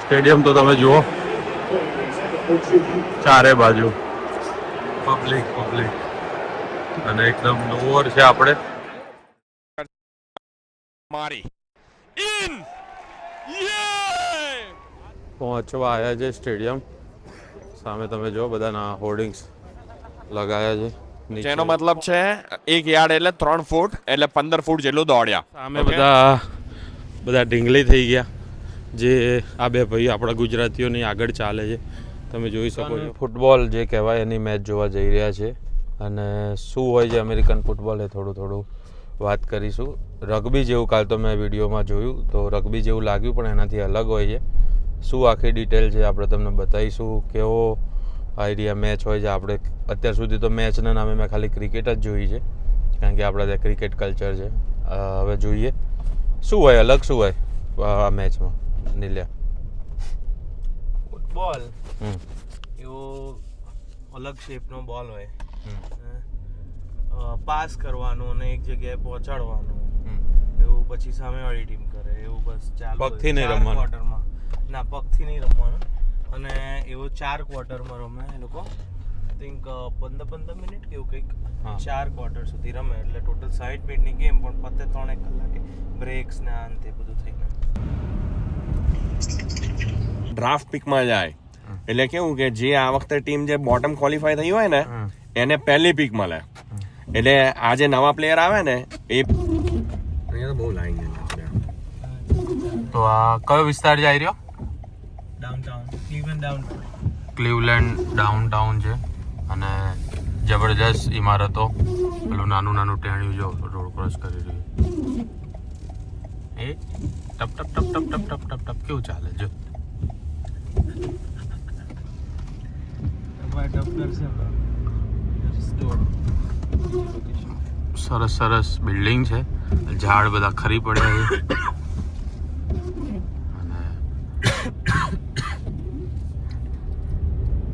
Stadium તો તમે જુઓ, ચારે બાજુ પબ્લિક અને એકદમ ઓવર છે. આપણે પહોંચવા આવ્યા છે સ્ટેડિયમ. સામે તમે જો બધાના હોર્ડિંગ્સ લગાયા છે, જેનો મતલબ છે 1 યાર્ડ એટલે 3 ફૂટ એટલે 15 ફૂટ જેટલું દોડ્યા. સામે બધા ઢીંગલી થઈ ગયા. જે આ બે ભાઈ આપણા ગુજરાતીઓની આગળ ચાલે છે, તમે જોઈ શકો છો. ફૂટબોલ જે કહેવાય એની મેચ જોવા જઈ રહ્યા છે. અને શું હોય છે અમેરિકન ફૂટબોલ એ થોડું વાત કરીશું. રગ્બી જેવું કાલ તો મેં વિડીયોમાં જોયું તો રગ્બી જેવું લાગ્યું, પણ એનાથી અલગ હોય છે. શું આખી ડિટેલ છે આપણે તમને બતાવીશું. કેવો આઈડિયા મેચ હોય છે. આપણે અત્યાર સુધી તો મેચના નામે મેં ખાલી ક્રિકેટ જ જોઈ છે, કારણ કે આપણા ત્યાં ક્રિકેટ કલ્ચર છે. હવે જોઈએ શું હોય, અલગ શું હોય આ મેચમાં. નીલ્યા ફૂટબોલ એવો અલગ શેપનો બોલ હોય, પાસ કરવાનું અને એક જગ્યાએ પહોંચાડવાનું, એવું પછી સામેવાળી ટીમ કરે એવું બસ ચાલુ. પગથી નહીં રમવાનું? ક્વાર્ટરમાં ના, પગથી નહીં રમવાનું. અને એવો 4 ક્વાર્ટરમાં રમે એ લોકો. આઈ થિંક 15 મિનિટ કેવું કંઈક 4 ક્વાર્ટર સુધી રમે. એટલે ટોટલ 60 મિનિટની ગેમ, પણ પતે 3 કલાકે. બ્રેક્સ ને આ તે બધું થઈને ડ્રાફ્ટ પિકમાં જાય એટલે કેવું કે જે આ વખતે ટીમ જે બોટમ ક્વોલિફાય થઈ હોય ને એને પહેલી પિક મળે. એટલે આ જે નવા પ્લેયર આવે ને એ અહીંયા તો બહુ લાઈન છે. તો આ કયો વિસ્તાર જઈ રહ્યો? ડાઉનટાઉન, ક્લીવલેન્ડ ડાઉનટાઉન છે. અને જબરજસ્ત ઇમારતો, પેલું નાનું ટેણિયું જો રોડ ક્રોસ કરી રહ્યું એ ટપ ટપ ટપ ટપ ટપ ટપ ટપ ટપ કેવું ચાલે જો. સરસ બિલ્ડિંગ છે, ઝાડ બધા ખરી પડ્યા છે. અને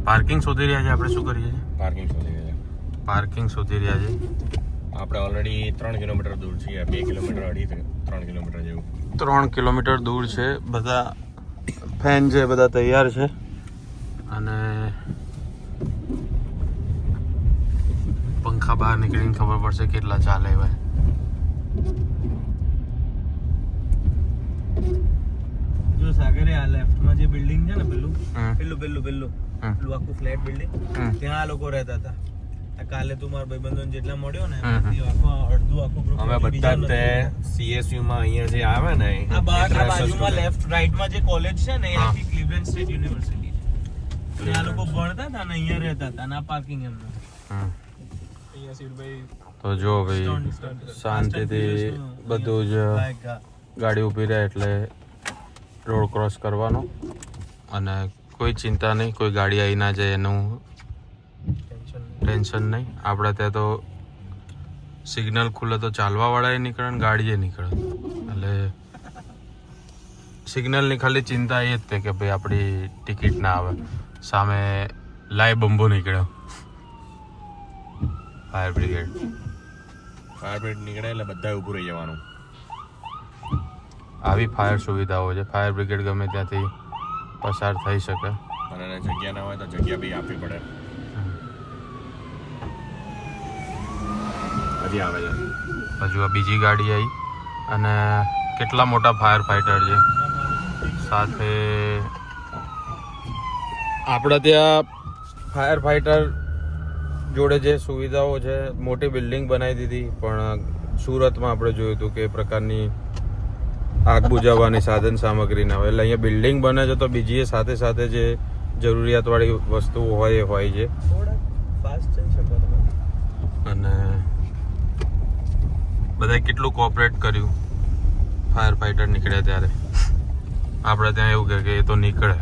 પાર્કિંગ શોધી રહ્યા છે. આપણે શું કરીએ છીએ? પાર્કિંગ શોધી રહ્યા છે. આપણે ઓલરેડી 3 કિલોમીટર દૂર છીએ. 2 કિલોમીટર 3 કિલોમીટર જેવું. 3 કિલોમીટર દૂર છે. બધા ફેન છે, બધા તૈયાર છે. અને પંખા બહાર નીકળીને ખબર પડશે કેટલા ચાલે ભાઈ. જો સાગરે આ લેફ્ટમાં જે બિલ્ડિંગ છે ને, પેલું આખું ફ્લેટ બિલ્ડિંગ, ત્યાં આ લોકો રહેતા હતા. કાલે તું મારા ભાઈબંધોને જેટલા મળ્યો ને અડધું ગ્રુપ અમે બધા તે CSU માં અહીંયા જે આવે ને આ બાજુમાં લેફ્ટ રાઈટમાં જે કોલેજ છે ને એ આખી ક્લીવલેન્ડ સ્ટેટ યુનિવર્સિટી છે. આ લોકો ભણતા હતા ને અહીંયા રહેતા હતા. અને આ પાર્કિંગ એમનું. તો જો ભાઈ શાંતિથી બધું જ ગાડી ઊભી રહે એટલે રોડ ક્રોસ કરવાનો. અને કોઈ ચિંતા નહીં, કોઈ ગાડી આવી ના જાય એનું ટેન્શન નહીં. આપણે ત્યાં તો સિગ્નલ ખુલે તો ચાલવાવાળા એ નીકળે ને ગાડીએ નીકળે. એટલે સિગ્નલની ખાલી ચિંતા એ જ તે કે ભાઈ આપણી ટિકિટ ના આવે. સામે લાઈવ બંબો નીકળ્યો, ફાયર બ્રિગેડ નીકળે એટલે બધા ઊભું રહી જવાનું. આવી ફાયર સુવિધાઓ છે. ફાયર બ્રિગેડ ગમે ત્યાંથી પસાર થઈ શકે. અને જગ્યા ના હોય તો જગ્યા બી આપવી પડે. હજી આવે છે. હજુ આ બીજી ગાડી આવી. અને કેટલા મોટા ફાયર ફાઈટર છે સાથે. આપણા ત્યાં ફાયર ફાઈટર જોડે જે સુવિધાઓ છે, મોટી બિલ્ડિંગ બનાવી દીધી. પણ સુરતમાં આપણે જોયું હતું કે એ પ્રકારની આગ બુઝાવવાની સાધન સામગ્રી ના હોય. એટલે અહીંયા બિલ્ડિંગ બને છે તો બીજી સાથે સાથે જે જરૂરિયાતવાળી વસ્તુઓ હોય એ હોય છે. અને બધાએ કેટલું કોઓપરેટ કર્યું ફાયર ફાઈટર નીકળ્યા ત્યારે. આપણે ત્યાં એવું કે એ તો નીકળે.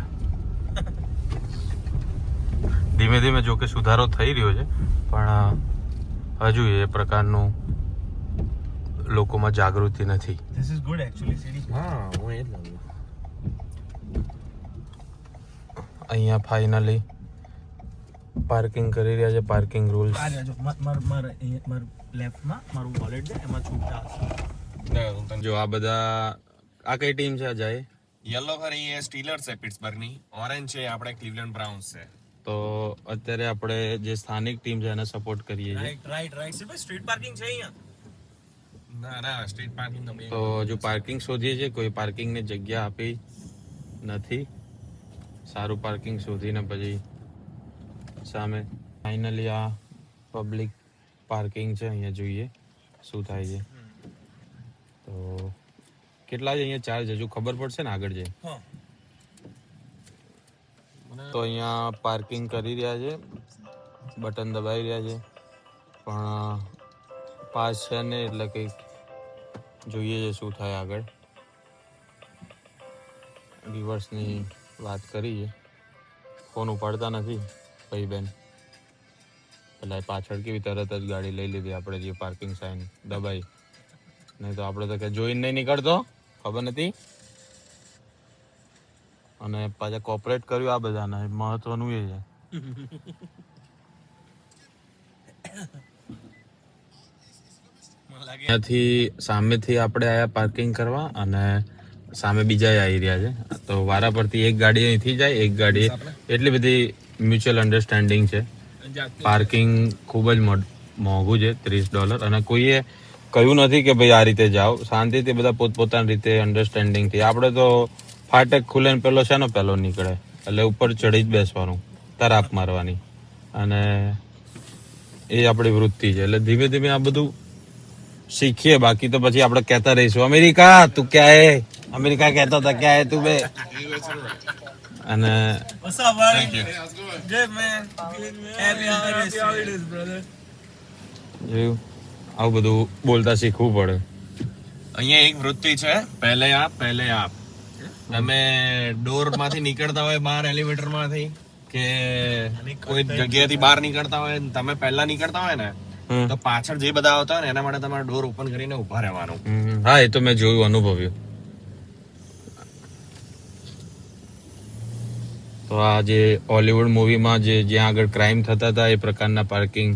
ધીમે ધીમે જો કે સુધારો થઈ રહ્યો છે, પણ હજુ એ પ્રકારનું લોકોમાં જાગૃતિ નથી. This is good actually city. હા, હું એ જ લાગુ. અહીંયા ફાઇનલી પાર્કિંગ કરી રહ્યા છે. પાર્કિંગ રૂલ્સ મારા લેફ્ટમાં મારું વોલેટ છે, એમાં છૂટા હશે. જો આ બધા આ કઈ ટીમ છે અજય? યલો ખરી એ સ્ટીલર્સ છે પિટ્સબર્ગની, ઓરેન્જ છે આપણે ક્લીવલેન્ડ બ્રાઉન્સ છે. તો અત્યારે આપણે જે સ્થાનિક ટીમ છે એને સપોર્ટ કરીએ છીએ. રાઈટ સ્ટ્રીટ પાર્કિંગ છે અહીંયા. ના સ્ટ્રીટ પાર્કિંગ તો હજુ પાર્કિંગ શોધીએ છીએ, કોઈ પાર્કિંગની જગ્યા આપી નથી. સારું પાર્કિંગ શોધીને પછી સામે ફાઇનલી આ પબ્લિક પાર્કિંગ છે, અહીંયા જોઈએ શું થાય છે. તો કેટલા છે અહીંયા ચાર્જ હજુ ખબર પડશે ને આગળ જઈ. તો અહીંયા પાર્કિંગ કરી રહ્યા છે, બટન દબાવી રહ્યા છે, પણ પાસ છે ને એટલે કંઈક જોઈએ છે શું થાય આગળ. રિવર્સની વાત કરી છે, ફોન ઉપાડતા નથી ભાઈ બેન. પેલા પાછળ કેવી તરત જ ગાડી લઈ લીધી આપણે, જે પાર્કિંગ સાઇન દબાઈ. નહીં તો આપણે તો કે જોઈને નહીં નીકળતો, ખબર નથી. અને પાછા કોપરેટ કર્યું આ બધાને, મહત્વનું એ છે. ત્યાંથી સામેથી આપણે આયા પાર્કિંગ કરવા, અને સામે બીજા આવી રહ્યા છે. તો વારા પરથી એક ગાડી અહીંથી જાય, એક ગાડી. એટલી બધી મ્યુચ્યુઅલ અન્ડરસ્ટેન્ડિંગ છે. પાર્કિંગ ખૂબ જ મોંઘું છે, $30. અને કોઈએ કહ્યું નથી કે ભાઈ આ રીતે જાઓ, શાંતિથી બધા પોતપોતાની રીતે અન્ડરસ્ટેન્ડિંગથી. આપણે તો ફાટક ખુલે ને પેલો છે ને પેલો નીકળે, એટલે ઉપર ચડી જ બેસવાનું, તરાપ મારવાની. અને એ આપણી વૃત્તિ છે. એટલે ધીમે ધીમે આ બધું શીખીએ. બાકી તો પછી આપણે કહેતા રહીશું અમેરિકા તું ક્યાં હે, અમેરિકા કહેતા હતા ક્યાં હે તું બે. અને આવું બધું બોલતા શીખવું પડે. અહીંયા એક વૃત્તિ છે, પહેલે આપ. તમે ડોર માંથી નીકળતા હોય બહાર, એલિવેટર માંથી કે કોઈ જગ્યાએથી બહાર નીકળતા હોય, તમે પહેલા નીકળતા હોય ને, તો પાછળ જે બધા આવતા હોય ને એના માટે તમારે ડોર ઓપન કરીને ઉભા રહેવાનું. હા, એ તો મેં જોયું, અનુભવ્યું. તો આ જે હોલીવુડ મૂવીમાં જે જ્યાં આગળ ક્રાઇમ થતા હતા એ પ્રકારના પાર્કિંગ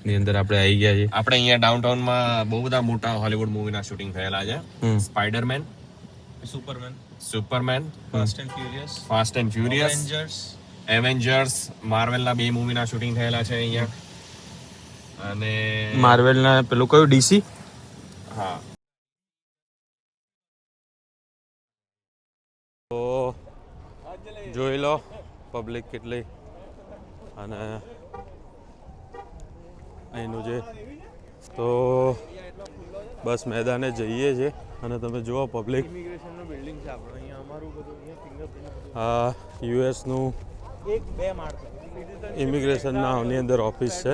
ની અંદર આપણે આવી ગયા છીએ. આપણે અહીંયા ડાઉનટાઉનમાં બહુ બધા મોટા હોલીવુડ મૂવીના શૂટિંગ થયેલા છે. Spiderman, Superman, fast and furious, Avengers, માર્વેલના 2 મૂવીના શૂટિંગ થયેલા છે અહીંયા. અને માર્વેલના પેલું કયું, ડીસી? હા. તો જોઈ લો પબ્લિક કેટલી, અને અહીંનું જે તો બસ મેદાને જઈએ છે. અને તમે જુઓ પબ્લિક, આ યુએસનું ઇમિગ્રેશનના આની અંદર ઓફિસ છે.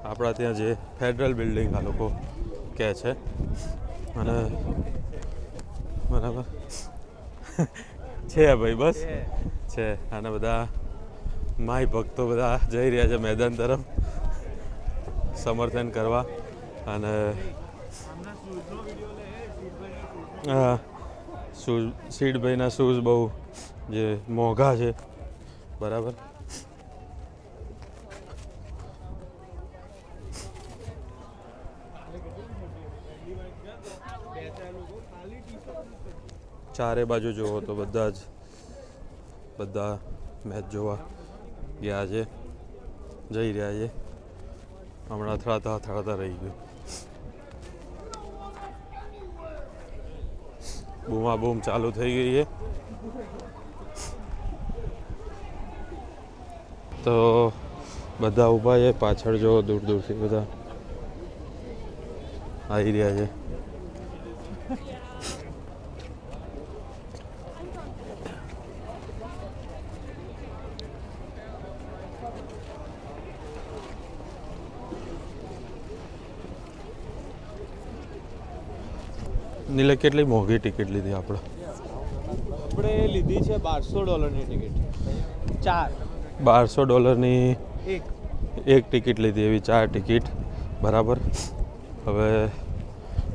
આપણા ત્યાં જે ફેડરલ બિલ્ડિંગ આ લોકો કહે છે. અને બરાબર છે ભાઈ, બસ છે. અને બધા માય ભક્તો બધા જઈ રહ્યા છે મેદાન તરફ સમર્થન કરવા. અને સીડભાઈના શૂઝ બહુ જે મોંઘા છે, બરાબર. ચારે બાજુ જુઓ તો બધા મેચ જોવા ગયા છે, જઈ રહ્યા છે. હમણાં અથડાતા રહી ગયું. બૂમા બૂમ ચાલુ થઈ ગઈ છે. તો બધા ઊભા છે, પાછળ જો દૂર દૂરથી બધા આવી રહ્યા છે. નીલે કેટલી મોંઘી ટિકિટ લીધી આપણે લીધી છે $1200 ટિકિટ, 4 $1200 એક ટિકિટ લીધી, એવી 4 ટિકિટ, બરાબર. હવે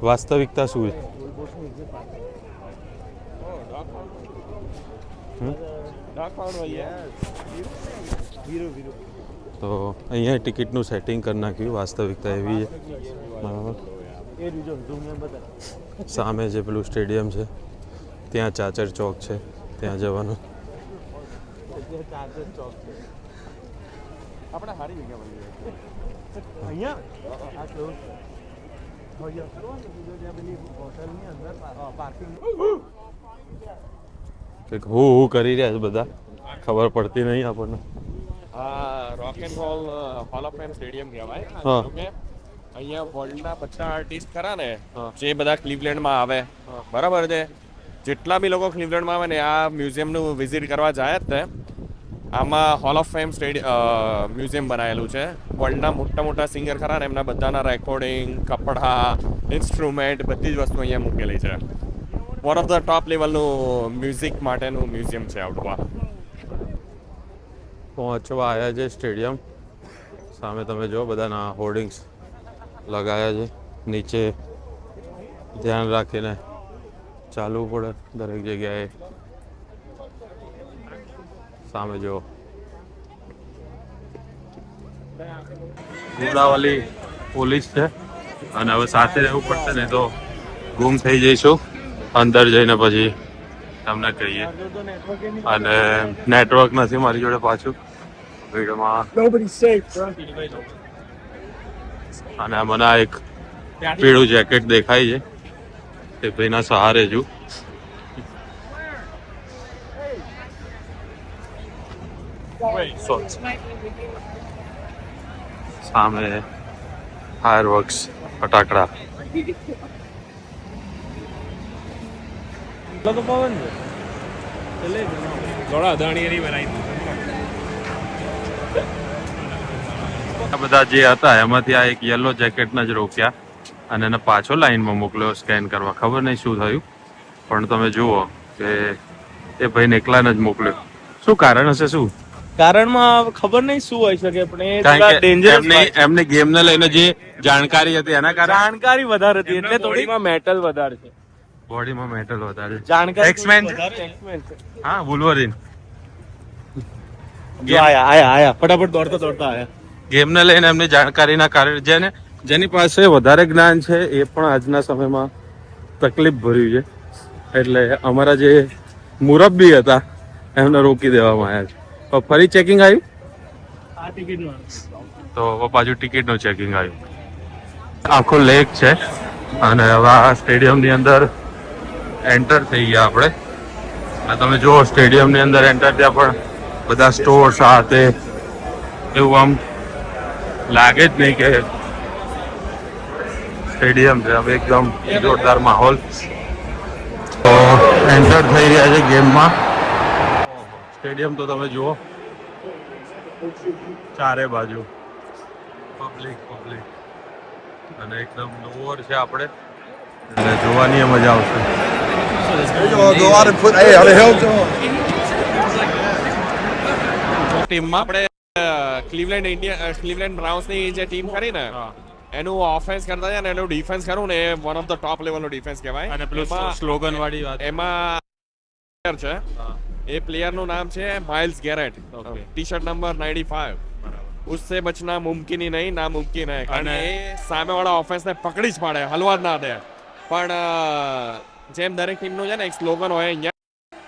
વાસ્તવિકતા શું છે? તો અહીંયા ટિકિટનું સેટિંગ કરી નાખ્યું. વાસ્તવિકતા એવી છે, બરાબર. સામે જે પેલું સ્ટેડિયમ છે ત્યાં ચાચર ચોક છે, ત્યાં જવાનું. આપણે સારી જગ્યા મળી અહીંયા આ ક્લોઝ હોટલની અંદર પાર્કિંગ કંઈક હું કરી રહ્યા છે બધા, ખબર પડતી નહીં આપણને. આ rock and roll hall of fame stadium કહેવાય. હા. ઓકે, અહીંયા વર્લ્ડના બધા આર્ટિસ્ટ ખરા ને હા. જે બધા ક્લિવલેન્ડમાં આવે, બરાબર છે, જેટલા બી લોકો ક્લિવલેન્ડમાં આવે ને આ મ્યુઝિયમનું વિઝિટ કરવા જાય જ તે. આમાં હોલ ઓફ ફેમ મ્યુઝિયમ બનાવેલું છે. વર્લ્ડના મોટા મોટા સિંગર ખરા ને એમના બધાના રેકોર્ડિંગ, કપડા, ઇન્સ્ટ્રુમેન્ટ બધી જ વસ્તુ અહીંયા મૂકેલી છે. વન ઓફ ધ ટોપ લેવલનું મ્યુઝિક માટેનું મ્યુઝિયમ છે આવડું આ. પહોંચવા આવ્યા છે સ્ટેડિયમ. સામે તમે જો બધાના હોર્ડિંગ્સ લગાવ્યા છે. નીચે ધ્યાન રાખીને ચાલવું પડે દરેક જગ્યાએ. સામે જો ગુડાવાલી પોલીસ છે અને હવે સાથે રહેવું પડશે ને તો ગુમ થઈ જઈશું. અંદર જઈને પછી તમને કહીએ. અને નેટવર્ક નથી મારી જોડે પાછું વિડીયોમાં. અને મને આ એક પીળું જેકેટ દેખાય છે, તે ભાઈના સહારે છું. સામે ફાયર વર્ક્સ, ફટાકડા. તો પવન છે એટલે થોડા અદાણીની બનાવી આ બધા જે હતા એમાંથી આ એક યલો જેકેટને જ રોક્યા અને એને પાછો લાઈનમાં મોકલ્યો સ્કેન કરવા. ખબર નહીં શું થયું, પણ તમે જુઓ કે એ ભાઈને એકલાને જ મોકલ્યો. શું કારણ હશે? શું કારણમાં ખબર નહીં શું હોઈ શકે, પણ એ કારણ થોડા કે ડેન્જરસ એમની ગેમને લઈને જે જાણકારી હતી એના કારણે જાણકારી વધારે હતી એટલે થોડીમાં મેટલ વધારે છે. બોડીમાં મેટલ વધારે. જાણકારી X-Men છે? વધારે X-Men છે. હા, વુલ્વરીન. જો આયા ફટાફટ દોડતા આયા. ગેમને લઈને એમની જાણકારીના કારણે જેની પાસે વધારે જ્ઞાન છે એ પણ આજના સમયમાં તકલીફ ભર્યું છે. એટલે અમારા જે મુરબ્બી હતા એમને રોકી દેવામાં આવ્યા છે. તો ફરી ચેકિંગ આવ્યું આ ટિકિટ તો હવે પાછું ટિકિટનું ચેકિંગ આવ્યું. આખો લેક છે અને હવે આ સ્ટેડિયમની અંદર એન્ટર થઈ ગયા આપણે. આ તમે જુઓ સ્ટેડિયમની અંદર એન્ટર ત્યાં પણ બધા સ્ટોર સાથે એવું આમ લાગે જ નહીં કે સ્ટેડિયમ છે. હવે એકદમ જોરદાર માહોલ. તો એન્ટર થઈ રહ્યા છે ગેમમાં. સ્ટેડિયમ તો તમે જુઓ, ચારે બાજુ પબ્લિક અને એકદમ લોઅર છે આપણે એટલે જોવાની મજા આવશે. ટીમમાં આપણે ક્લિવલેન્ડ બ્રાઉન્સની જે ટીમ ખરી ને એનું ઓફેન્સ કરતા છે ને એનું ડિફેન્સ કરું ને એ વન ઓફ ધ ટોપ લેવલનું ડિફેન્સ કહેવાય. અને પેલું સ્લોગન વાળી વાત એમાં છે, એ પ્લેયરનું નામ છે માઇલ્સ ગેરેટ, ટી-શર્ટ નંબર 95. उससे बचना मुमकिन ही नहीं, नामुमकिन है. કારણ એ સામેવાળા ઓફેન્સને પકડી જ પાડે, હલવા જ ના દે. પણ જેમ દરેક ટીમનું છે ને એક સ્લોગન હોય અહીંયા,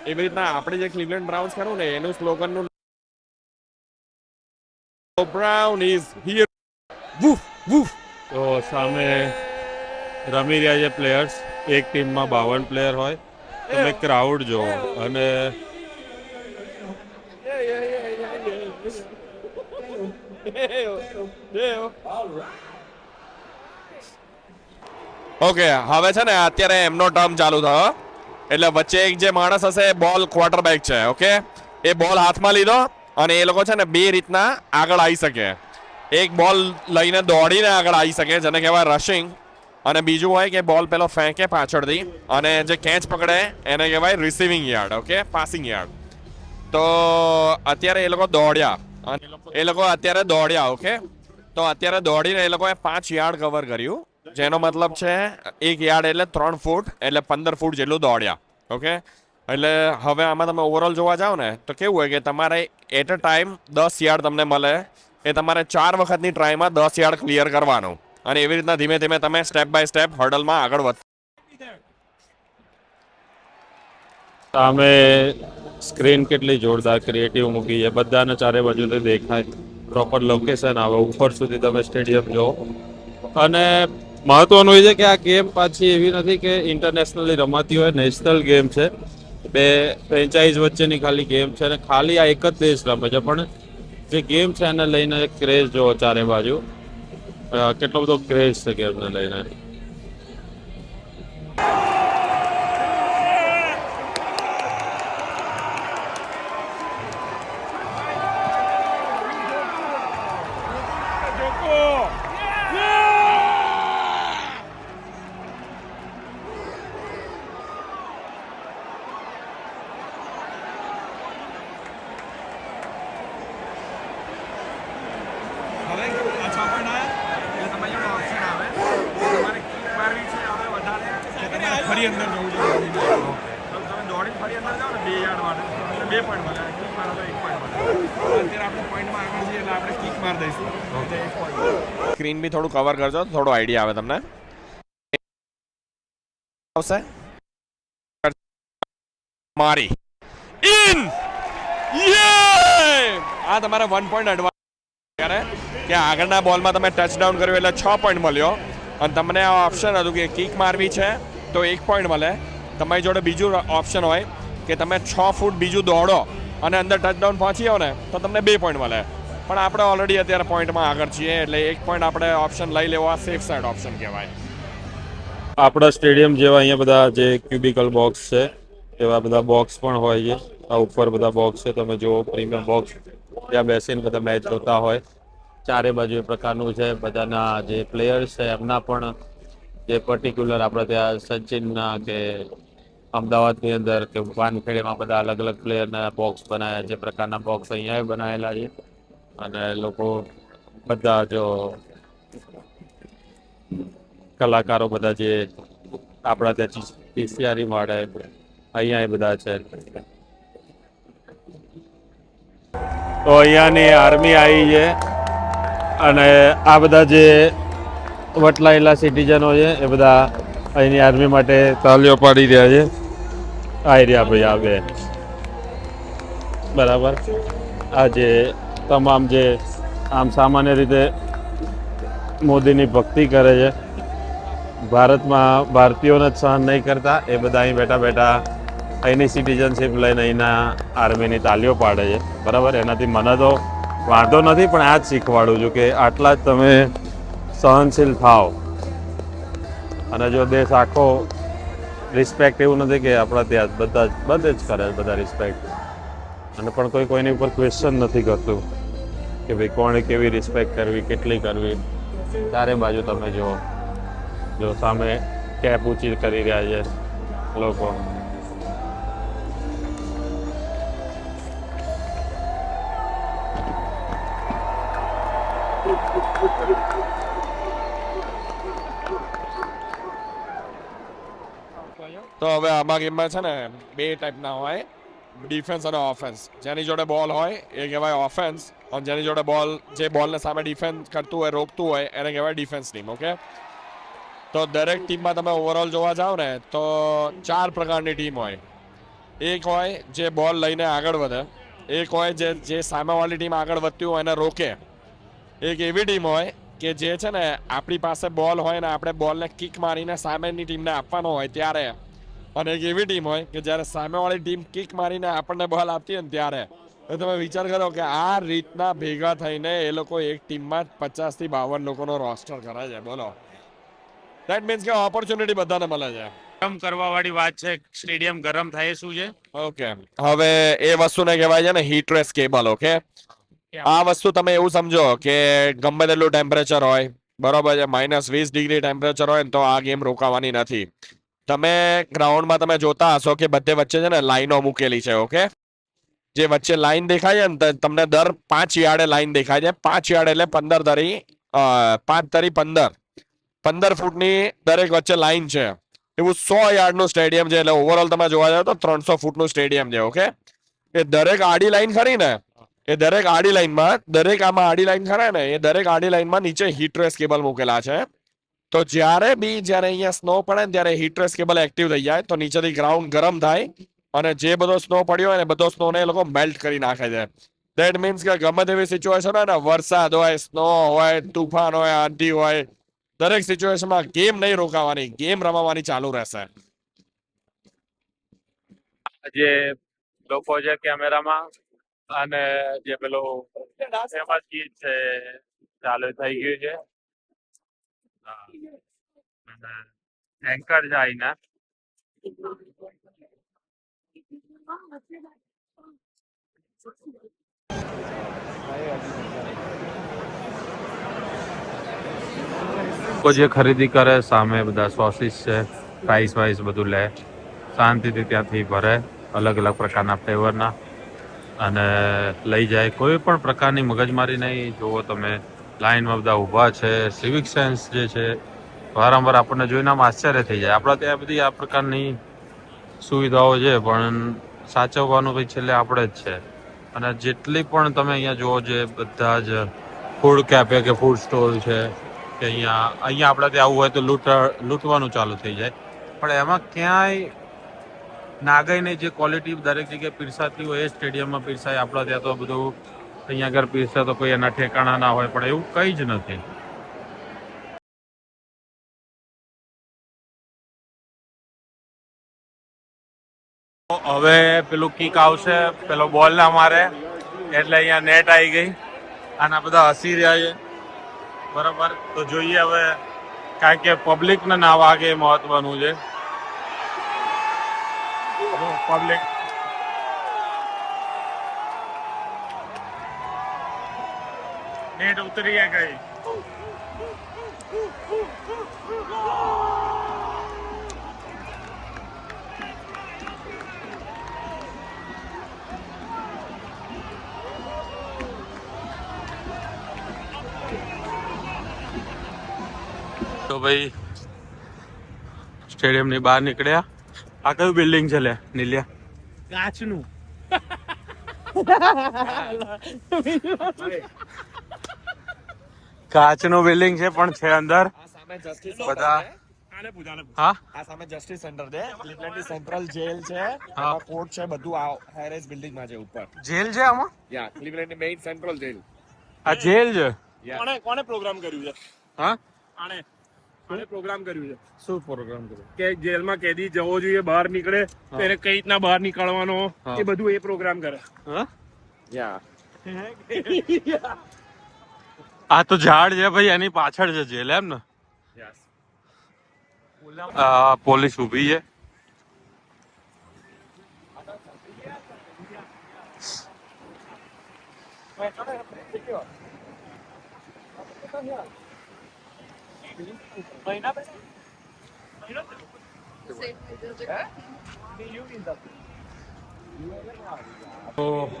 એવી રીતના આપણે જે ક્લિવલેન્ડ બ્રાઉન્સ ખરું ને એનું સ્લોગનનું બ્રાઉન ઇઝ હિયર, વૂફ વૂફ. તો સામે રમી રહ્યા છે પ્લેયર્સ. એક ટીમમાં 52 પ્લેયર હોય. તમે ક્રાઉડ જો અને ઓકે, હવે છે ને અત્યારે એમનો ટર્મ ચાલુ થયો એટલે વચ્ચે એક જે માણસ હશે બોલ ક્વાર્ટરબેક છે. ઓકે, એ બોલ હાથમાં લીધો અને એ લોકો છે ને બે રીતના આગળ આવી શકે. એક બોલ લઈને દોડીને આગળ આવી શકે જેને કહેવાય રશિંગ, અને બીજું હોય કે બોલ પેલો ફેંકે પાછળથી અને જે કેચ પકડે એને કહેવાય receiving yard. Okay, passing yard. તો અત્યારે એ લોકો દોડ્યા ઓકે, તો અત્યારે દોડીને એ લોકોએ 5 યાર્ડ કવર કર્યું, જેનો મતલબ છે 1 યાર્ડ એટલે 3 ફૂટ એટલે 15 ફૂટ જેટલું દોડ્યા. ઓકે, એટલે હવે આમાં તમે ઓવરઓલ જોવા જાઓ ને તો કેવું હોય કે તમારે એટ અ ટાઈમ 10 યાર્ડ તમને મળે, એ તમારે 4 વખતની ટ્રાયમાં 10 યાર્ડ ક્લિયર કરવાનું, અને એવી રીતના ધીમે ધીમે તમે સ્ટેપ બાય સ્ટેપ હર્ડલમાં આગળ વધો. સામે સ્ક્રીન કેટલી જોરદાર ક્રિએટિવ મૂકી છે, બધાને ચારે બાજુથી દેખાય, પ્રોપર લોકેશન આવે, ઉપર સુધી તમે સ્ટેડિયમ જો. અને મહત્વનું એ છે કે આ ગેમ પાછી એવી નથી કે ઇન્ટરનેશનલી રમાતી હોય, નેશનલ ગેમ છે. બે ફ્રેન્ચાઇઝ વચ્ચેની ખાલી ગેમ છે અને ખાલી આ એક જ દેશ રમે છે, પણ જે ગેમ છે એને લઈને ક્રેઝ જો ચારે બાજુ કેટલો બધો ક્રેઝ છે ગેમને લઈને. ફરી અંદર જવું જોઈએ. તમે દોડીને ફરી અંદર જાઓ ને 2 યાર્ડ માટે એટલે 2 પોઈન્ટ મળે, કિક મારો તો 1 પોઈન્ટ મળે. અત્યારે આપણે પોઈન્ટમાં આગળ છીએ એટલે આપણે કિક માર દઈશું એટલે 1 પોઈન્ટ. સ્ક્રીન બી થોડું કવર કરજો તો થોડો આઈડિયા આવે તમને. આવશે મારી ઇન યે આ તમારે 1 પોઈન્ટ એડવાન્સ ત્યારે કે આગળના બોલમાં તમે ટચડાઉન કર્યું એટલે 6 પોઈન્ટ મળ્યો અને તમને આ ઓપ્શન હતું કે કિક મારવી છે તો 1 પોઈન્ટ મળે. તમારી જોડે બીજું ઓપ્શન હોય કે તમે 6 ફૂટ બીજું દોડો અને અંદર ટચડાઉન પહોંચી જાઓ ને તો તમને 2 પોઈન્ટ મળે. પણ આપણે ઓલરેડી અત્યારે પોઈન્ટમાં આગળ છીએ એટલે 1 પોઈન્ટ આપણે ઓપ્શન લઈ લેવો આ સેફ સાઈડ ઓપ્શન કહેવાય. આપણા સ્ટેડિયમ જેવા અહીંયા બધા જે ક્યુબિકલ બોક્સ છે એવા બધા બોક્સ પણ હોય છે. આ ઉપર બધા બોક્સ છે, તમે જુઓ પ્રીમિયમ બોક્સ, ત્યાં બેસીને બધા મેચ જોતા હોય. ચારે બાજુ એ પ્રકારનું છે. બધાના જે પ્લેયર્સ છે એમના પણ જે પર્ટિક્યુલર આપણે ત્યાં સચિનના કે અમદાવાદની અંદર કે વાનખેડેમાં બધા અલગ અલગ પ્લેયરના બોક્સ બનાવ્યા, જે પ્રકારના બોક્સ અહીંયા બનાવેલા છે. અને લોકો બધા જો કલાકારો બધા જે આપણા ત્યાં પીસીઆરી મળે અહીંયા એ બધા છે. તો અહીંયાની આર્મી આવી છે અને આ બધા જે વટલાયેલા સિટીઝનો છે એ બધા અહીંની આર્મી માટે તાલીઓ પાડી રહ્યા છે. આ રહ્યા ભાઈ આવે બરાબર. આ જે તમામ જે આમ સામાન્ય રીતે મોદીની ભક્તિ કરે છે, ભારતમાં ભારતીયોને જ સહન નહીં કરતા, એ બધા અહીં બેઠા બેઠા અહીંની સિટીઝનશીપ લઈને અહીંના આર્મીની તાલીઓ પાડે છે. બરાબર. એનાથી મને તો વાંધો નથી, પણ આ જ શીખવાડું છું કે આટલા જ તમે સહનશીલ થાવ. અને જો દેશ આખો રિસ્પેક્ટ એવું નથી કે આપણા ત્યાં બધે જ કરે બધા રિસ્પેક્ટ, અને પણ કોઈની ઉપર ક્વેશ્ચન નથી કરતું કે ભાઈ કોણે કેવી રિસ્પેક્ટ કરવી, કેટલી કરવી. ચારે બાજુ તમે જો સામે કેપ ઊંચી કરી રહ્યા છે લોકો. તો હવે આમાં ગેમમાં છે ને 2 ટાઈપના હોય, ડિફેન્સ અને ઓફેન્સ. જેની જોડે બોલ હોય એ કહેવાય ઓફેન્સ, અને જેની જોડે જે બોલને સામે ડિફેન્સ કરતું હોય, રોકતું હોય એને કહેવાય ડિફેન્સ ટીમ. ઓકે, તો દરેક ટીમમાં તમે ઓવરઓલ જોવા જાઓ ને તો 4 પ્રકારની ટીમ હોય. એક હોય જે બોલ લઈને આગળ વધે, એક હોય જે સામેવાળી ટીમ આગળ વધતી હોય એને રોકે, એક એવી ટીમ હોય કે જે છે ને આપણી પાસે બોલ હોય ને આપણે બોલને કિક મારીને સામેની ટીમને આપવાનો હોય ત્યારે, અને એક એવી ટીમ હોય કે જ્યારે સામેવાળી ટીમ કિક મારીને આપણને બોલ આપતી હોય ને ત્યારે. તો તમે વિચાર કરો કે આ રીતના ભેગા થઈને એ લોકો એક ટીમમાં 50 થી 52 લોકોનો રોસ્ટર કરે છે. બોલો, દેટ મીન્સ કે ઓપોર્ચ્યુનિટી બધાને મળે છે. ગરમ કરવા વાળી વાત છે, સ્ટેડિયમ ગરમ થાય શું છે. ઓકે, હવે એ વસ્તુને કહેવાય છે ને હીટ રેસ કેબલ. ઓકે, આ વસ્તુ તમે એવું સમજો કે ગમે તેટલું ટેમ્પરેચર હોય, બરોબર છે, -20 ડિગ્રી ટેમ્પરેચર હોય ને તો આ ગેમ રોકાવાની નથી. તમે ગ્રાઉન્ડમાં તમે જોતા હશો કે બધે વચ્ચે છે ને લાઈનો મૂકેલી છે. ઓકે, જે વચ્ચે લાઈન દેખાય છે ને તમને દર 5 યાર્ડે લાઈન દેખાય છે. 5 યાર્ડ એટલે 15 ધરી 5 ધરી 15 ફૂટની દરેક વચ્ચે લાઈન છે. એવું 100 યાર્ડનું સ્ટેડિયમ છે. એટલે ઓવરઓલ તમે જોવા જાવ તો 300 ફૂટનું સ્ટેડિયમ છે. ઓકે, એ દરેક આડી લાઈન ખરી ને, એ દરેક આડી લાઈનમાં આમાં આડી લાઈન ખરા ને એ દરેક આડી લાઈનમાં નીચે હીટ રેસ કેબલ મૂકેલા છે. તો જ્યારે અહીંયા સ્નો પડે ને ત્યારે હીટ રેસ કેબલ એક્ટિવ થઈ જાય તો નીચેથી ગ્રાઉન્ડ ગરમ થાય અને જે બધો સ્નો પડ્યો હોય ને બધો સ્નો ને એ લોકો મેલ્ટ કરી નાખે છે. દેટ મીન્સ કે ગમે તેવી સિચ્યુએશન હોય ને, વરસાદ હોય, સ્નો હોય, તુફાન હોય, આંધી હોય, દરેક સિચ્યુએશનમાં ગેમ નહીં રોકાવાની, ગેમ રમવાની ચાલુ રહેશે. જે લોકો છે કેમેરામાં અને જે પેલો ફેમસ ગીત છે ચાલુ થઈ ગયું છે. એન્કર છે આઈના. લોકો જે ખરીદી કરે સામે બધા સોસીસ છે, ફ્રાઈસ વાઈસ બધું લે, શાંતિથી ત્યાંથી ભરે અલગ અલગ પ્રકારના ફ્લેવરના અને લઈ જાય. કોઈ પણ પ્રકારની મગજમારી નહીં. જુઓ તમે લાઈનમાં બધા ઊભા છે. સિવિક સેન્સ જે છે વારંવાર આપણને જોઈને આમ આશ્ચર્ય થઈ જાય. આપણા ત્યાં બધી આ પ્રકારની સુવિધાઓ છે પણ સાચવવાનું ભાઈ છેલ્લે આપણે જ છે. અને જેટલી પણ તમે અહીંયા જુઓ જે બધા જ ફૂડ કેફે કે ફૂડ સ્ટોલ છે કે અહીંયા આપણે ત્યાં આવવું હોય તો લૂંટવાનું ચાલુ થઈ જાય. પણ એમાં ક્યાંય નાગાઈને જે ક્વોલિટી દરેક જગ્યાએ પીરસાતી હોય એ સ્ટેડિયમમાં પીરસાય. આપણા ત્યાં તો બધું અહીંયા આગળ પીરસે તો કોઈ એના ઠેકાણા ના હોય, પણ એવું કંઈ જ નથી. હવે પેલું કિક આવશે, પેલો બોલ ના મારે એટલે અહીંયા નેટ આવી ગઈ. આના બધા હસી રહ્યા છે, બરાબર. તો જોઈએ હવે, કારણ કે પબ્લિકને ના વાગે એ મહત્વનું છે. પબ્લિક નેટ ઉતરી ગઈ. તો ભાઈ સ્ટેડિયમ ની બહાર નીકળ્યા. આ કયું બિલ્ડિંગ છે લે નીલિયા? કાચનું કાચનું બિલ્ડિંગ છે પણ છે અંદર બધા. હા, આ સામે જસ્ટિસ સેન્ટર છે, ક્લિવલેન્ડની સેન્ટ્રલ જેલ છે, કોર્ટ છે, બધું આ હાઈરાઇઝ બિલ્ડિંગ માં છે ઉપર. જેલ છે આમાં? યા ક્લિવલેન્ડની મેઇન સેન્ટ્રલ જેલ. આ જેલ છે. કોને પ્રોગ્રામ કર્યું છે? હા, આને પ્રોગ્રામ કર્યું છે શું પ્રોગ્રામ કર્યો? કે જેલમાં કેદી જવો જોઈએ, બહાર નીકળે તો એને કઈ રીતના બહાર નીકળવાનો, એ બધું એ પ્રોગ્રામ કરે. હા, યા આ તો ઝાડ છે ભાઈ, એની પાછળ છે જેલ, એમ ને? પોલીસ ઊભી છે.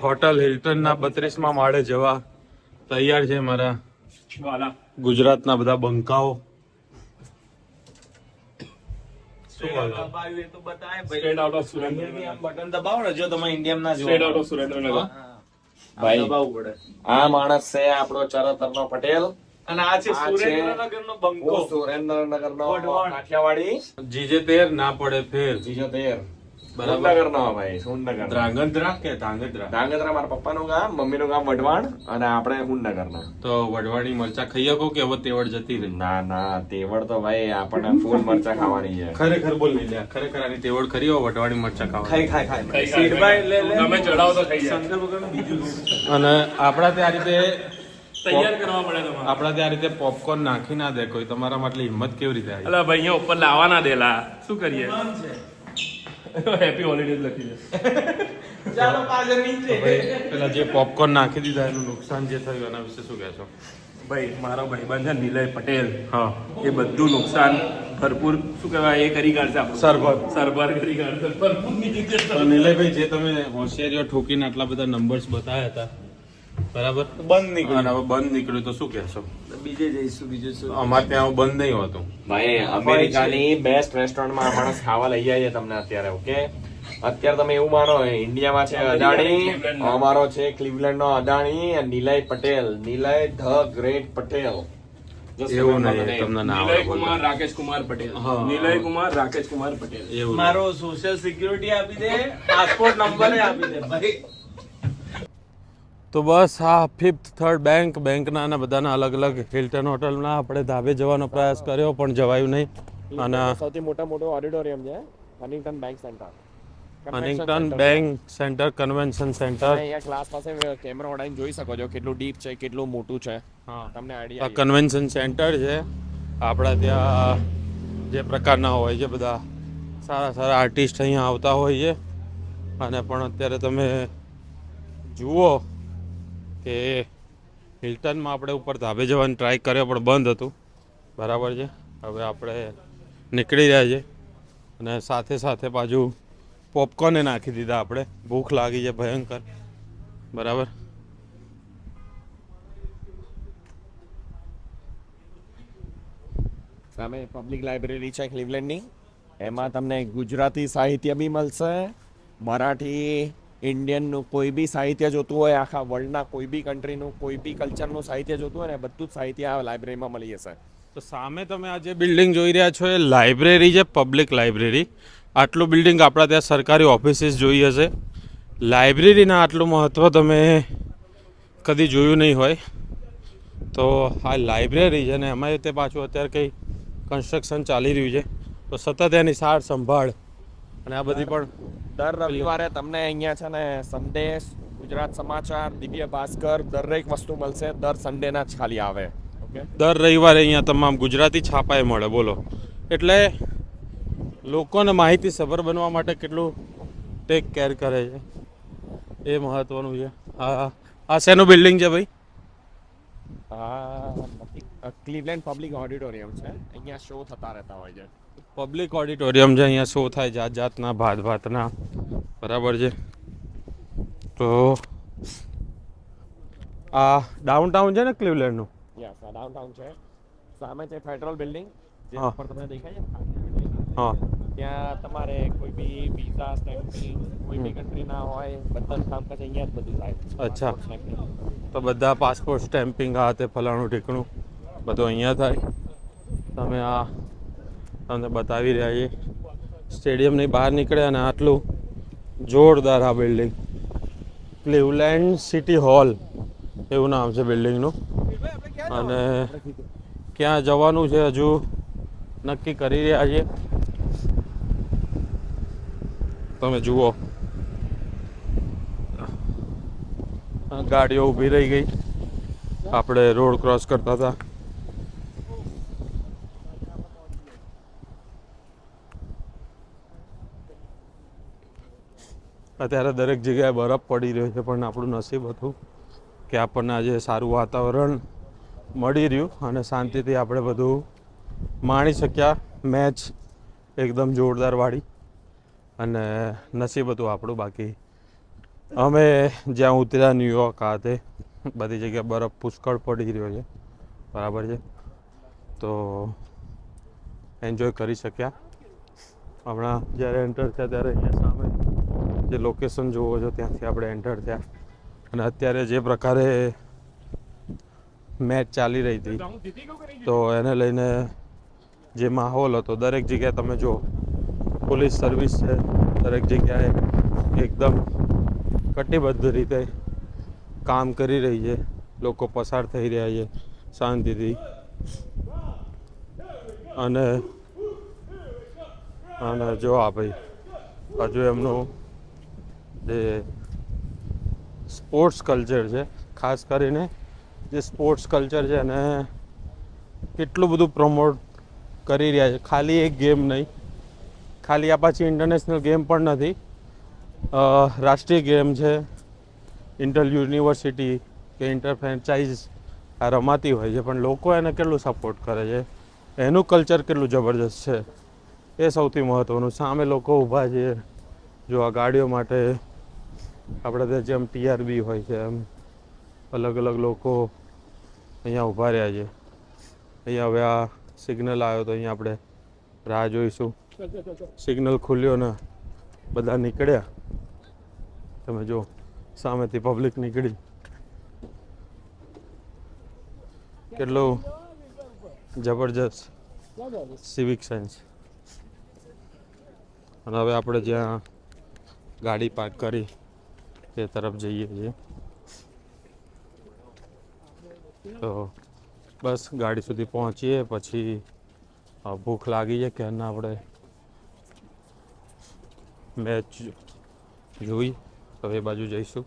હોટલ હિલ્ટન ના 32મા માળે જવા તૈયાર છે મારા ગુજરાતના બધા બંકાઓ. બટન દબાવો ને, જો તમે ઇન્ડિયમ ના આ માણસ છે આપણો ચરતરનો પટેલ અને આ છે સુરેન્દ્રનગરનો બંકો, સુરેન્દ્રનગરનો કાઠિયાવાડી. જીજે તેર ના પડે ફેર. 73 બરાબર. સુરનગરનો ભાઈ, સુરનગર. ધ્રાંગધ્રા કે ધાંગધ્રા? ધાંગધ્રા મારા પપ્પાનું ગામ, મમ્મીનું ગામ વઢવાણ અને આપણે હુંડનગરના. તો વઢવાણી મરચા ખાઈ શકો કે હવે તેવડ જતી રહી? ના ના, તેવડ તો ભાઈ આપણને ફૂલ મરચા ખાવાની છે. ખરેખર બોલ નહીં લે, ખરેખર આની તેવડ ખરી હો વઢવાણી મરચા ખાવા? ખાઈ સીડભાઈ લે લે તમે ચડાવો તો ખાઈ જાય. અને આપણા ત્યાં રીતે તૈયાર કરવા પડે તમારે. આપણા ત્યાં રીતે પોપકોર્ન નાખી ના દે કોઈ. તમારા માટે હિંમત કેવી રીતે આવી? અલા ભાઈ અહીંયા ઉપર લાવવા ના દેલા, શું કરીએ? હેપી હોલિડેઝ લખી દે. ચાલો પાછળ નીચે. પેલા જે પોપકોર્ન નાખી દીધા એનું નુકસાન જે થયું એના વિશે શું કહેશો? ભાઈ મારો ભાઈબંધ છે નિલય પટેલ, હા, એ બધું નુકસાન ભરપૂર શું કહેવાય એ કરી કાઢશે આપણું. સરભર કરી કાઢશે ભરપૂરની જગ્યાએ. તો નિલયભાઈ, જે તમે હોશિયારીઓ ઠોકીને આટલા બધા નંબર્સ બતાવ્યા હતા, બરાબર, બંધ નીકળ્યું. અને હવે બંધ નીકળ્યું તો શું કહેશો? બીજે જઈશું, બીજું શું. અમારે ત્યાં બંધ નહીં હોતું. ભાઈ અમેરિકાની બેસ્ટ રેસ્ટોરન્ટમાં આ માણસ ખાવા લઈ આવીએ તમને અત્યારે. ઓકે, અત્યારે તમે એવું માનો ઇન્ડિયામાં છે અદાણી, અમારો છે ક્લિવલેન્ડ નો અદાણી, નિલય પટેલ, નિલય ધ ગ્રેટ પટેલ. એવું નહીં તમને ના આવડે નિલય કુમાર રાકેશ કુમાર પટેલ નિલય કુમાર રાકેશ કુમાર પટેલ એવું મારો સોશિયલ સિક્યુરિટી આપી દે, પાસપોર્ટ નંબર આપી દે ભાઈ. તો બસ આ 5th થર્ડ બેંકના અને બધાના અલગ અલગ હિલ્ટન હોટલના આપણે ધાબે જવાનો પ્રયાસ કર્યો પણ જવાયું નહીં. અને સૌથી મોટો ઓડિટોરિયમ છે Huntington bank centre. Huntington bank centre convention centre. અહીંયા ક્લાસ પાસે કેમેરા ઓડાઈને જોઈ શકો છો કેટલું ડીપ છે, કેટલું મોટું છે. હા, તમને આ આઈડિયા કન્વેન્શન સેન્ટર છે. આપણા ત્યાં જે પ્રકારના હોય છે બધા સારા આર્ટિસ્ટ અહીંયા આવતા હોય છે. અને પણ અત્યારે તમે જુઓ કે હિલ્ટનમાં આપણે ઉપર ધાબે જવાની ટ્રાય કર્યો પણ બંધ હતું. બરાબર છે. હવે આપણે નીકળી રહ્યા છે અને સાથે સાથે પાછું પોપકોર્ને નાખી દીધા આપણે. ભૂખ લાગી છે ભયંકર. બરાબર. સામે પબ્લિક લાઇબ્રેરી છે ક્લિવલેન્ડની. એમાં તમને ગુજરાતી સાહિત્ય બી મળશે, મરાઠી, ઇન્ડિયનનું કોઈ બી સાહિત્ય જોતું હોય, આખા વર્લ્ડના કોઈ બી કન્ટ્રીનું કોઈ બી કલ્ચરનું સાહિત્ય જોતું હોય ને બધું જ સાહિત્ય આ લાઇબ્રેરીમાં મળી જશે. તો સામે તમે આ જે બિલ્ડિંગ જોઈ રહ્યા છો એ લાઇબ્રેરી છે, પબ્લિક લાઇબ્રેરી. આટલું બિલ્ડિંગ આપણા ત્યાં સરકારી ઓફિસીસ જોઈ હશે. લાઇબ્રેરીના આટલું મહત્ત્વ તમે કદી જોયું નહીં હોય. તો આ લાઇબ્રેરી છે ને એમાં તે પાછું અત્યારે કંઈ કન્સ્ટ્રક્શન ચાલી રહ્યું છે તો સતત એની સાર સંભાળ અને આ બધી પણ દર રવિવારે તમને અહીંયા છે ને સંદેશ, ગુજરાત સમાચાર, દિવ્ય ભાસ્કર દરેક વસ્તુ મળશે. દર સન્ડેના જ ખાલી આવે. ઓકે, દર રવિવારે અહીંયા તમામ ગુજરાતી છાપાએ મળે. બોલો, એટલે લોકોને માહિતી સભર બનવા માટે કેટલું ટેક કેર કરે છે એ મહત્ત્વનું છે. આ શેનું બિલ્ડિંગ છે ભાઈ? ક્લિવલેન્ડ પબ્લિક ઓડિટોરિયમ છે. અહીંયા શો થતા રહેતા હોય છે. પબ્લિક ઓડિટોરિયમ છે. અહીંયા શો થાય જાત જાતના ભાતના. બરાબર છે. તો આ ડાઉનટાઉન છે ને ક્લિવલેન્ડનું? યસ, આ ડાઉનટાઉન છે. સામે છે ફેડરલ બિલ્ડિંગ જે હા. ઉપર તમને દેખાય છે. હા, ત્યાં તમારે કોઈ બી વિઝા સ્ટેમ્પિંગ કોઈ બી કન્ટ્રીના હોય બધા જ કામકાજ અહીંયા જ બધું થાય. અચ્છા. Passport stamping. તો બધા પાસપોર્ટ સ્ટેમ્પિંગ આ તે ફલાણું ઠીકણું બધું અહીંયા થાય. તમે આ તમને બતાવી રહ્યા છીએ સ્ટેડિયમની બહાર નીકળ્યા અને આટલું જોરદાર આ બિલ્ડિંગ ક્લિવલેન્ડ સિટી હોલ એવું નામ છે બિલ્ડિંગનું. અને ક્યાં જવાનું છે હજુ નક્કી કરી રહ્યા છીએ. તમે જુઓ ગાડીઓ ઊભી રહી ગઈ. આપણે રોડ ક્રોસ કરતા હતા. અત્યારે દરેક જગ્યાએ બરફ પડી રહ્યો છે પણ આપણું નસીબ હતું કે આપણને આજે સારું વાતાવરણ મળી રહ્યું અને શાંતિથી આપણે બધું માણી શક્યા. મેચ એકદમ જોરદાર વાળી અને નસીબ હતું આપણું. બાકી અમે જ્યાં ઉતર્યા ન્યુયોર્ક આ તે બધી જગ્યાએ બરફ પુષ્કળ પડી રહ્યો છે. બરાબર છે. તો એન્જોય કરી શક્યા. હમણાં જ્યારે એન્ટર થયા ત્યારે અહીંયા સામે જે લોકેશન જોવો છો ત્યાંથી આપણે એન્ટર થયા અને અત્યારે જે પ્રકારે મેચ ચાલી રહી હતી તો એને લઈને જે માહોલ હતો દરેક જગ્યાએ તમે જુઓ પોલીસ સર્વિસ છે. દરેક જગ્યાએ એકદમ કટિબદ્ધ રીતે કામ કરી રહી છે. લોકો પસાર થઈ રહ્યા છે શાંતિથી. અને જો આ ભાઈ હજુ એમનું જે સ્પોર્ટ્સ કલ્ચર છે ખાસ કરીને જે સ્પોર્ટ્સ કલ્ચર છે એને કેટલું બધું પ્રમોટ કરી રહ્યા છે. ખાલી એક ગેમ નહીં, ખાલી આ પાછી ઇન્ટરનેશનલ ગેમ પણ નથી, રાષ્ટ્રીય ગેમ છે. ઇન્ટર યુનિવર્સિટી કે ઇન્ટર ફ્રેન્ચાઇઝ આ રમાતી હોય છે પણ લોકો એને કેટલું સપોર્ટ કરે છે, એનું કલ્ચર કેટલું જબરજસ્ત છે એ સૌથી મહત્ત્વનું. સામે લોકો ઊભા છે જો આ ગાડીઓ માટે. આપણે ત્યાં જેમ TRB હોય છે એમ અલગ અલગ લોકો અહીંયા ઊભા રહ્યા છે. અહીંયા હવે આ સિગ્નલ આવ્યો તો અહીંયા આપણે રાહ જોઈશું. સિગ્નલ ખુલ્યો ને બધા નીકળ્યા. તમે જો સામેથી પબ્લિક નીકળી. કેટલું જબરજસ્ત સિવિક સાયન્સ. અને હવે આપણે જ્યાં ગાડી પાર્ક કરી તે તરફ જઈએ છીએ. તો બસ ગાડી સુધી પહોંચીએ પછી ભૂખ લાગી છે ક્યારના આપણે મેચ જોઈ તો એ બાજુ જઈશું.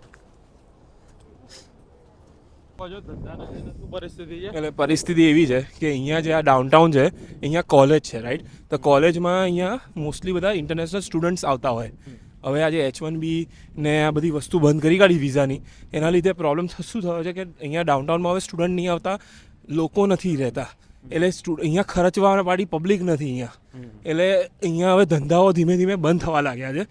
એટલે પરિસ્થિતિ એવી છે કે અહીંયા જે આ ડાઉનટાઉન છે અહીંયા કોલેજ છે રાઈટ. તો કોલેજમાં અહીંયા મોસ્ટલી બધા ઇન્ટરનેશનલ સ્ટુડન્ટ્સ આવતા હોય. હવે આજે H1B ને આ બધી વસ્તુ બંધ કરી કાઢી વિઝાની, એના લીધે પ્રોબ્લેમ શું થયો છે કે અહીંયા ડાઉનટાઉનમાં હવે સ્ટુડન્ટ નહીં આવતા, લોકો નથી રહેતા, એટલે અહીંયા ખર્ચવા પાડી પબ્લિક નથી અહીંયા, એટલે અહીંયા હવે ધંધાઓ ધીમે ધીમે બંધ થવા લાગ્યા છે,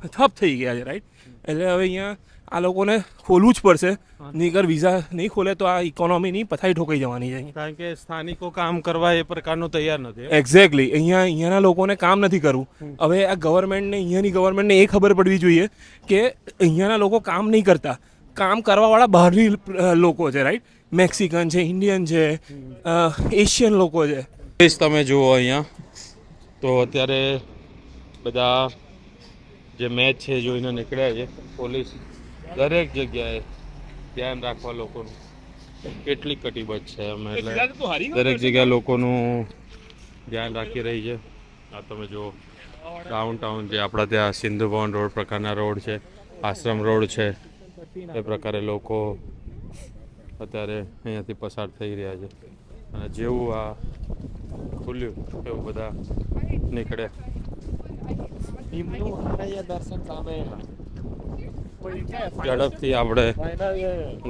ઠપ થઈ ગયા છે રાઈટ. એટલે હવે અહીંયા આ લોકોને ખોલવું જ પડશે, નહીંતર વિઝા નહીં ખોલે તો આ ઇકોનોમીની પથારી ઠોકાઈ જવાની છે. કારણ કે સ્થાનિકો કામ કરવા એ પ્રકારનું તૈયાર નથી. એક્ઝેક્ટલી, અહીંયાના લોકોને કામ નથી કરવું. હવે આ ગવર્મેન્ટને, અહીંયાની ગવર્મેન્ટને એ ખબર પડવી જોઈએ કે અહીંયાના લોકો કામ નહીં કરતા, કામ કરવાવાળા બહારની લોકો છે રાઈટ. મેક્સિકન છે, ઇન્ડિયન છે, એશિયન લોકો છે. તમે જુઓ અહીંયા તો અત્યારે બધા જે મેચ છે જોઈને નીકળ્યા છે. પોલીસ દરેક જગ્યાએ ધ્યાન રાખવા લોકોનું કેટલી કટિબદ્ધ છે અમે, એટલે દરેક જગ્યાએ લોકોનું ધ્યાન રાખી રહી છે. આ તમે જુઓ ડાઉનટાઉન જે આપણા ત્યાં સિંધુ ભવન રોડ પ્રકારના રોડ છે, આશ્રમ રોડ છે, એ પ્રકારે લોકો અત્યારે અહીંયાથી પસાર થઈ રહ્યા છે. અને જેવું આ ખુલ્યું એવું બધા નીકળ્યા. ઝડપથી આપણે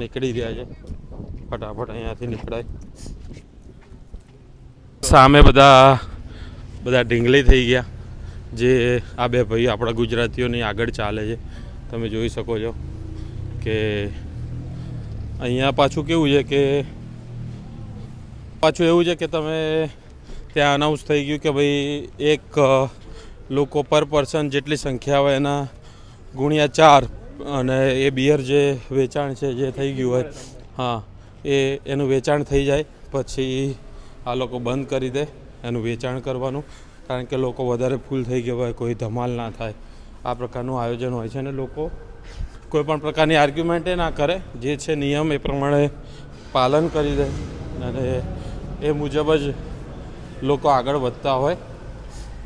નીકળી રહ્યા છે, ફટાફટ અહીંયાથી નીકળાય. સામે બધા ઢીંગલી થઈ ગયા, જે આ બે ભાઈ આપણા ગુજરાતીઓની આગળ ચાલે છે. તમે જોઈ શકો છો કે અહીંયા પાછું કેવું છે કે તમે ત્યાં અનાઉન્સ થઈ ગયું કે ભાઈ એક લોકો પર પર્સન જેટલી સંખ્યા હોય એના ગુણ્યા 4, અને એ બિયર જે વેચાણ છે જે થઈ ગયું હોય, હા, એનું વેચાણ થઈ જાય પછી આ લોકો બંધ કરી દે એનું વેચાણ કરવાનું, કારણ કે લોકો વધારે ફૂલ થઈ ગયા હોય, કોઈ ધમાલ ના થાય, આ પ્રકારનું આયોજન હોય છે. અને લોકો કોઈ પણ પ્રકારની આર્ગ્યુમેન્ટ ના કરે, જે છે નિયમ એ પ્રમાણે પાલન કરી દે, અને એ મુજબ જ લોકો આગળ વધતા હોય.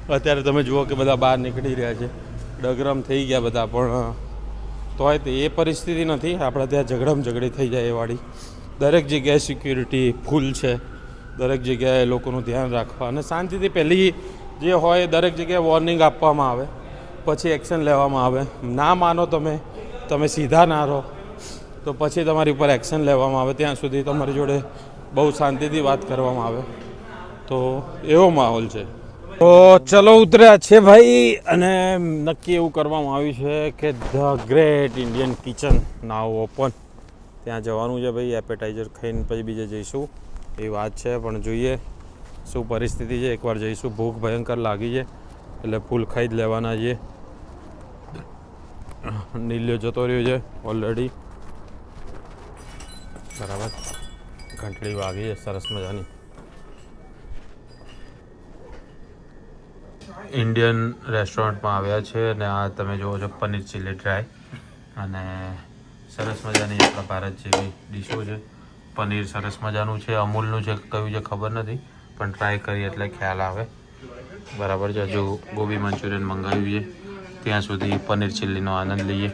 અત્યારે તમે જુઓ કે બધા બહાર નીકળી રહ્યા છે, ડગરમ થઈ ગયા બધા, પણ તોય તે એ પરિસ્થિતિ નથી. આપણે ત્યાં ઝઘડી થઈ જાય એ વાળી. દરેક જગ્યાએ સિક્યુરિટી ફૂલ છે, દરેક જગ્યાએ લોકોનું ધ્યાન રાખવા અને શાંતિથી પહેલી જે હોય દરેક જગ્યાએ વોર્નિંગ આપવામાં આવે, પછી એક્શન લેવામાં આવે. ના માનો તમે સીધા ના રહો તો પછી તમારી ઉપર એક્શન લેવામાં આવે. ત્યાં સુધી તમારી જોડે બહુ શાંતિથી વાત કરવામાં આવે. તો એવો માહોલ છે. તો ચલો ઉતર્યા છે ભાઈ, અને નક્કી એવું કરવામાં આવ્યું છે કે the great Indian kitchen now open. ત્યાં જવાનું છે ભાઈ, એપેટાઇઝર ખાઈને પછી બીજે જઈશું એ વાત છે. પણ જોઈએ શું પરિસ્થિતિ છે, એકવાર જઈશું. ભૂખ ભયંકર લાગી છે એટલે ફૂલ ખાઈ જ લેવાના છીએ. નીલ્યો જતો રહ્યો છે ઓલરેડી, બરાબર. ઘંટડી વાગી છે સરસ મજાની. ઇન્ડિયન રેસ્ટોરન્ટમાં આવ્યા છે અને આ તમે જુઓ છો પનીર ચીલી ડ્રાય, અને સરસ મજાની આપણા ભારત જેવી ડીશો છે. પનીર સરસ મજાનું છે, અમૂલનું છે, કયું છે ખબર નથી, પણ ટ્રાય કરીએ એટલે ખ્યાલ આવે. બરાબર છે. હજુ ગોબી મંચુરિયન મંગાવ્યું છે, ત્યાં સુધી પનીર ચીલીનો આનંદ લઈએ.